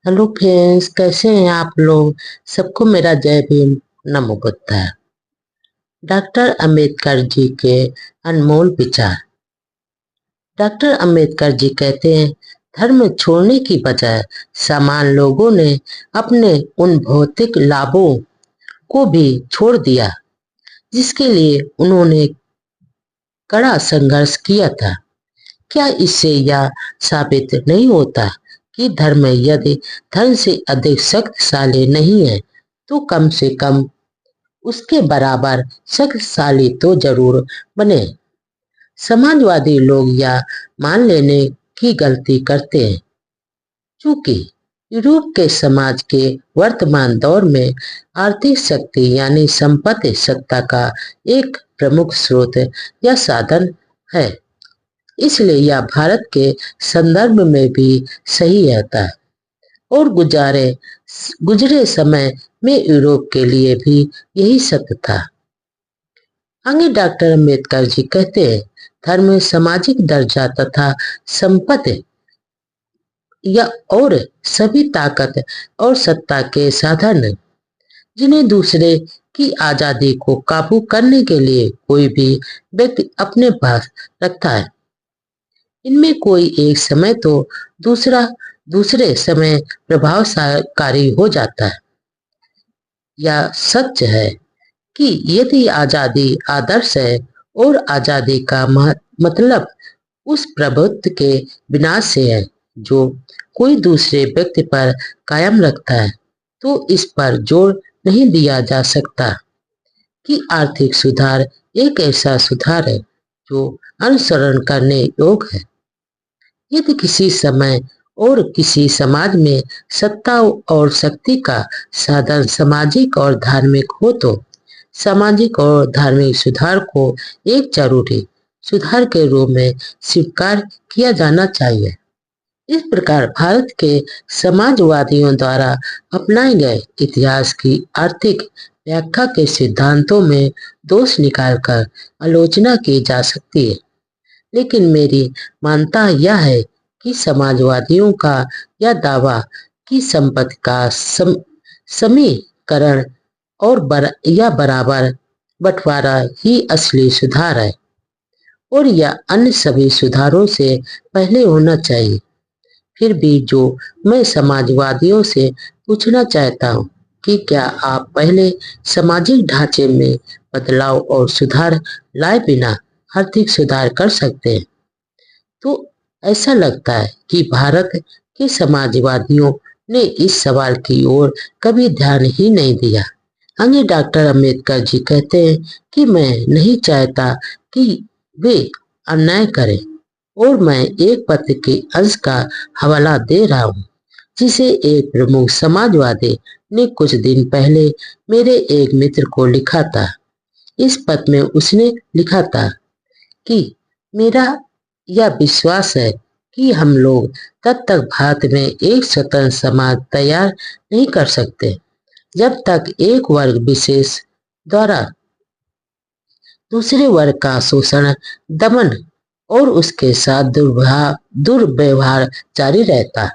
Hello friends, कैसे हैं आप लोग। सबको मेरा जय भीम, नमो बुद्धाय। डॉक्टर अंबेडकर जी के अनमोल विचार। डॉक्टर अंबेडकर जी कहते हैं, धर्म छोड़ने की बजाय सामान्य लोगों ने अपने उन भौतिक लाभों को भी छोड़ दिया जिसके लिए उन्होंने कड़ा संघर्ष किया था। क्या इससे यह साबित नहीं होता कि धर्म यदि धर्म से अधिक शक्तिशाली नहीं है तो कम से कम उसके बराबर शक्तिशाली तो जरूर बने। समाजवादी लोग यह मान लेने की गलती करते हैं क्योंकि यूरोप के समाज के वर्तमान दौर में आर्थिक शक्ति यानी संपत्ति सत्ता का एक प्रमुख स्रोत या साधन है। इसलिए यह भारत के संदर्भ में भी सही रहता है और गुजरे समय में यूरोप के लिए भी यही सत्य था। आगे डॉक्टर अंबेडकर जी कहते हैं, धर्म सामाजिक दर्जा तथा संपत्ति या और सभी ताकत और सत्ता के साधन जिन्हें दूसरे की आजादी को काबू करने के लिए कोई भी व्यक्ति अपने पास रखता है। इनमें कोई एक समय तो दूसरा दूसरे समय प्रभावकारी हो जाता है। यह सच है कि यदि आजादी आदर्श है और आजादी का मतलब उस प्रभुत्व के विनाश से है जो कोई दूसरे व्यक्ति पर कायम रखता है, तो इस पर जोर नहीं दिया जा सकता कि आर्थिक सुधार एक ऐसा सुधार है जो अनुसरण करने योग्य है। यदि किसी समय और किसी समाज में सत्ता और शक्ति का साधन सामाजिक और धार्मिक हो तो सामाजिक और धार्मिक सुधार को एक जरूरी सुधार के रूप में स्वीकार किया जाना चाहिए। इस प्रकार भारत के समाजवादियों द्वारा अपनाए गए इतिहास की आर्थिक व्याख्या के सिद्धांतों में दोष निकालकर आलोचना की जा सकती है, लेकिन मेरी मानता यह है कि समाजवादियों का यह दावा कि संपत्ति का समीकरण और या बराबर बंटवारा ही असली सुधार है और यह अन्य सभी सुधारों से पहले होना चाहिए। फिर भी जो मैं समाजवादियों से पूछना चाहता हूँ कि क्या आप पहले सामाजिक ढांचे में बदलाव और सुधार लाए बिना आर्थिक सुधार कर सकते हैं? तो ऐसा लगता है कि भारत के समाजवादियों ने इस सवाल की ओर कभी ध्यान ही नहीं दिया। आगे डॉक्टर अंबेडकर जी कहते हैं कि मैं नहीं चाहता कि वे अन्याय करें और मैं एक पत्र के अंश का हवाला दे रहा हूँ जिसे एक प्रमुख समाजवादी ने कुछ दिन पहले मेरे एक मित्र को लिखा था। इस पत्र में उसने लिखा था कि मेरा यह विश्वास है कि हम लोग तब तक भारत में एक स्वतंत्र समाज तैयार नहीं कर सकते जब तक एक वर्ग विशेष द्वारा दूसरे वर्ग का शोषण, दमन और उसके साथ दुर्व्यवहार जारी रहता।